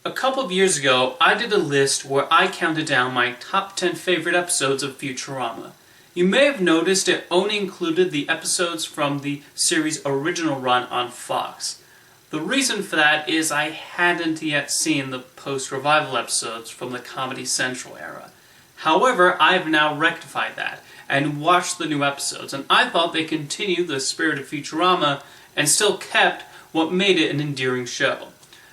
A couple of years ago, I did a list where I counted down my top 10 favorite episodes of Futurama. You may have noticed it only included the episodes from the series' original run on Fox. The reason for that is I hadn't yet seen the post-revival episodes from the Comedy Central era. However, I've now rectified that and watched the new episodes, and I thought they continued the spirit of Futurama and still kept what made it an endearing show.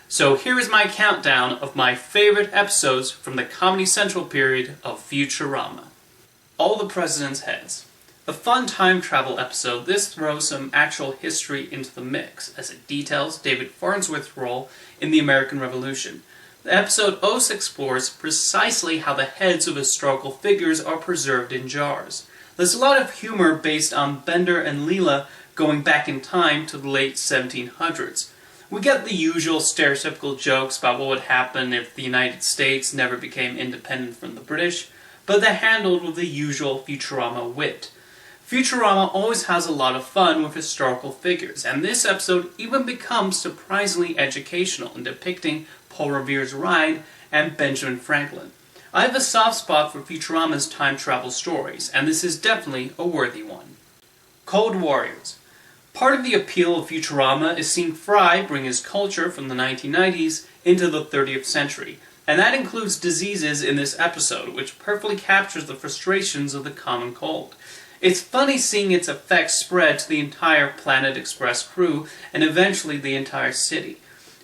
So here is my countdown of my favorite episodes from the Comedy Central period of Futurama. All the President's Heads. A fun time travel episode, this throws some actual history into the mix, as it details David Farnsworth's role in the American Revolution. The episode also explores precisely how the heads of historical figures are preserved in jars. There's a lot of humor based on Bender and Leela going back in time to the late 1700s. We get the usual stereotypical jokes about what would happen if the United States never became independent from the British, but they're handled with the usual Futurama wit. Futurama always has a lot of fun with historical figures, and this episode even becomes surprisingly educational in depicting Paul Revere's ride and Benjamin Franklin. I have a soft spot for Futurama's time travel stories, and this is definitely a worthy one. Cold Warriors. Part of the appeal of Futurama is seeing Fry bring his culture from the 1990s into the 30th century, and that includes diseases in this episode, which perfectly captures the frustrations of the common cold. It's funny seeing its effects spread to the entire Planet Express crew, and eventually the entire city.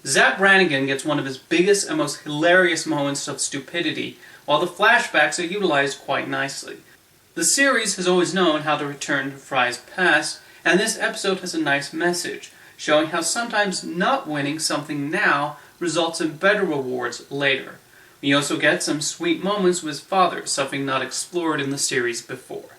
Zapp Brannigan gets one of his biggest and most hilarious moments of stupidity, while the flashbacks are utilized quite nicely. The series has always known how to return to Fry's past, and this episode has a nice message, showing how sometimes not winning something now results in better rewards later. We also get some sweet moments with his father, something not explored in the series before.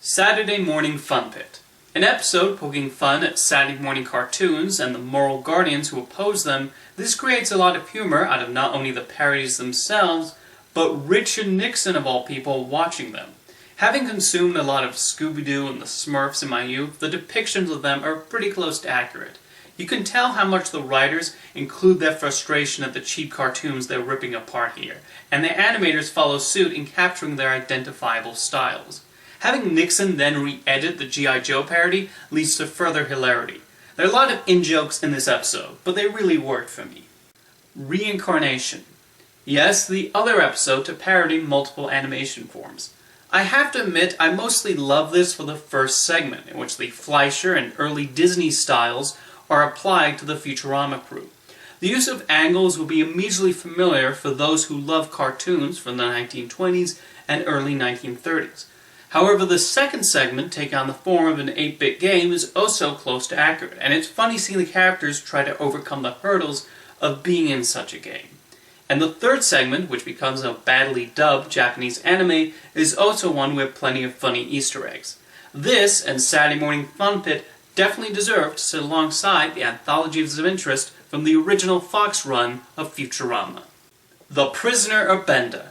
Saturday Morning Fun Pit. An episode poking fun at Saturday morning cartoons and the moral guardians who oppose them, this creates a lot of humor out of not only the parodies themselves, but Richard Nixon of all people watching them. Having consumed a lot of Scooby-Doo and the Smurfs in my youth, the depictions of them are pretty close to accurate. You can tell how much the writers include their frustration at the cheap cartoons they're ripping apart here, and the animators follow suit in capturing their identifiable styles. Having Nixon then re-edit the G.I. Joe parody leads to further hilarity. There are a lot of in-jokes in this episode, but they really worked for me. Reincarnation. Yes, the other episode to parody multiple animation forms. I have to admit, I mostly love this for the first segment, in which the Fleischer and early Disney styles are applied to the Futurama crew. The use of angles will be immediately familiar for those who love cartoons from the 1920s and early 1930s. However, the second segment, taking on the form of an 8-bit game, is also close to accurate, and it's funny seeing the characters try to overcome the hurdles of being in such a game. And the third segment, which becomes a badly dubbed Japanese anime, is also one with plenty of funny Easter eggs. This and Saturday Morning Fun Pit definitely deserve to sit alongside the anthologies of interest from the original Fox run of Futurama. The Prisoner of Benda.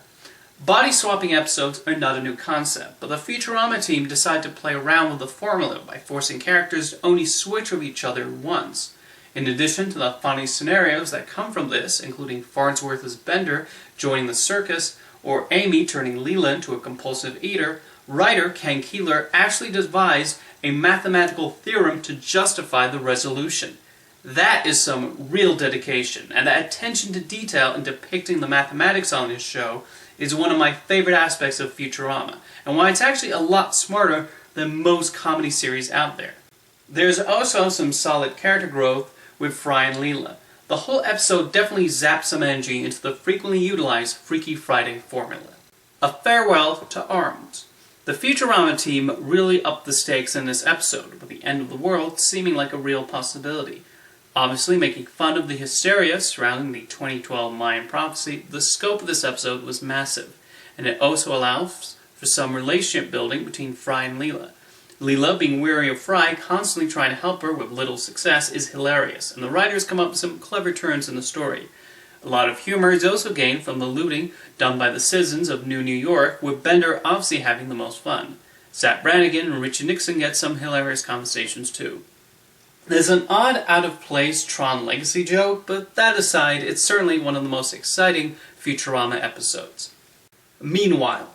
Body-swapping episodes are not a new concept, but the Futurama team decided to play around with the formula by forcing characters to only switch with each other once. In addition to the funny scenarios that come from this, including Farnsworth as Bender joining the circus, or Amy turning Leela into a compulsive eater, writer Ken Keeler actually devised a mathematical theorem to justify the resolution. That is some real dedication, and the attention to detail in depicting the mathematics on this show is one of my favorite aspects of Futurama, and why it's actually a lot smarter than most comedy series out there. There's also some solid character growth with Fry and Leela. The whole episode definitely zaps some energy into the frequently utilized Freaky Friday formula. A farewell to arms. The Futurama team really upped the stakes in this episode, with the end of the world seeming like a real possibility. Obviously, making fun of the hysteria surrounding the 2012 Mayan prophecy, the scope of this episode was massive, and it also allows for some relationship building between Fry and Leela. Leela, being weary of Fry, constantly trying to help her with little success, is hilarious, and the writers come up with some clever turns in the story. A lot of humor is also gained from the looting done by the citizens of New York, with Bender obviously having the most fun. Zapp Brannigan and Richard Nixon get some hilarious conversations too. There's an odd out-of-place Tron Legacy joke, but that aside, it's certainly one of the most exciting Futurama episodes. Meanwhile,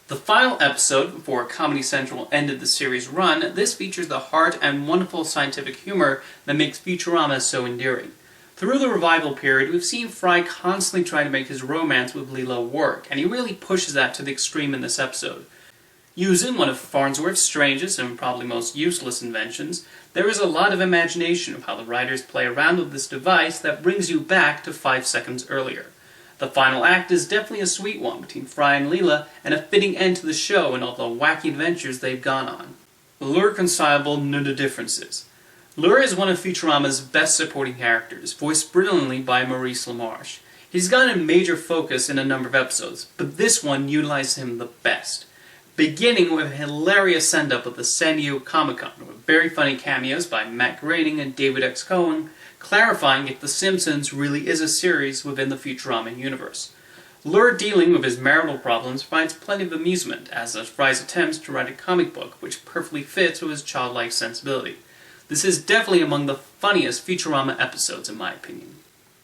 the final episode before Comedy Central ended the series' run, this features the heart and wonderful scientific humor that makes Futurama so endearing. Through the revival period, we've seen Fry constantly try to make his romance with Leela work, and he really pushes that to the extreme in this episode. Using one of Farnsworth's strangest and probably most useless inventions, there is a lot of imagination of how the writers play around with this device that brings you back to 5 seconds earlier. The final act is definitely a sweet one between Fry and Leela, and a fitting end to the show and all the wacky adventures they've gone on. Lrrreconcilable Nandifferences. Lrrr is one of Futurama's best supporting characters, voiced brilliantly by Maurice LaMarche. He's gotten a major focus in a number of episodes, but this one utilized him the best. Beginning with a hilarious send-up at the San Diego Comic-Con, with very funny cameos by Matt Groening and David X. Cohen, clarifying if The Simpsons really is a series within the Futurama universe. Lrrr dealing with his marital problems finds plenty of amusement, as does Fry's attempts to write a comic book, which perfectly fits with his childlike sensibility. This is definitely among the funniest Futurama episodes in my opinion.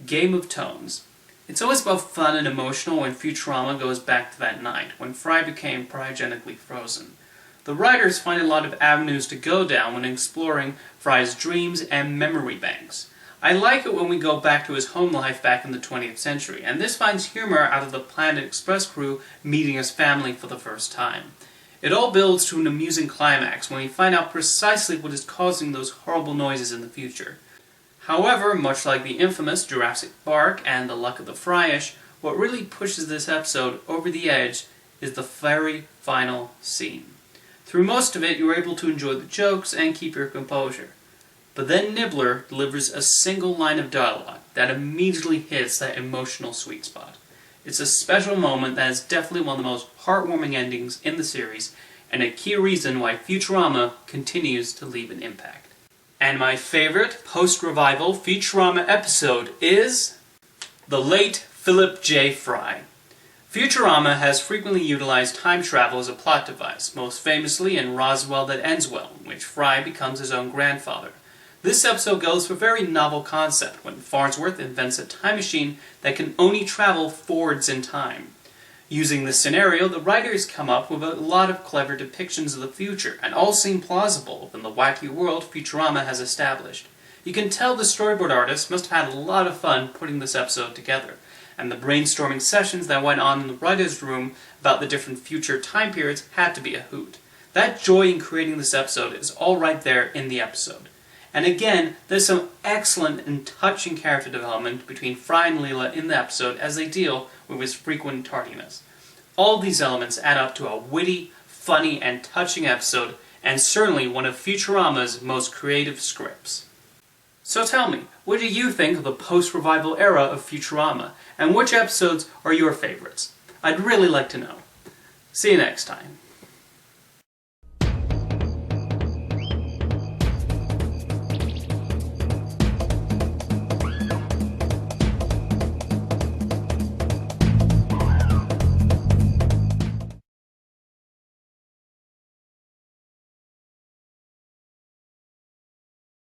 Game of Tones. It's always both fun and emotional when Futurama goes back to that night, when Fry became cryogenically frozen. The writers find a lot of avenues to go down when exploring Fry's dreams and memory banks. I like it when we go back to his home life back in the 20th century, and this finds humor out of the Planet Express crew meeting his family for the first time. It all builds to an amusing climax when we find out precisely what is causing those horrible noises in the future. However, much like the infamous Jurassic Park and The Luck of the Fryish, what really pushes this episode over the edge is the very final scene. Through most of it, you're able to enjoy the jokes and keep your composure. But then Nibbler delivers a single line of dialogue that immediately hits that emotional sweet spot. It's a special moment that is definitely one of the most heartwarming endings in the series, and a key reason why Futurama continues to leave an impact. And my favorite post-revival Futurama episode is The Late Philip J. Fry. Futurama has frequently utilized time travel as a plot device, most famously in Roswell That Ends Well, in which Fry becomes his own grandfather. This episode goes for a very novel concept when Farnsworth invents a time machine that can only travel forwards in time. Using this scenario, the writers come up with a lot of clever depictions of the future, and all seem plausible within the wacky world Futurama has established. You can tell the storyboard artists must have had a lot of fun putting this episode together, and the brainstorming sessions that went on in the writer's room about the different future time periods had to be a hoot. That joy in creating this episode is all right there in the episode. And again, there's some excellent and touching character development between Fry and Leela in the episode as they deal with his frequent tardiness. All these elements add up to a witty, funny, and touching episode, and certainly one of Futurama's most creative scripts. So tell me, what do you think of the post-revival era of Futurama, and which episodes are your favorites? I'd really like to know. See you next time.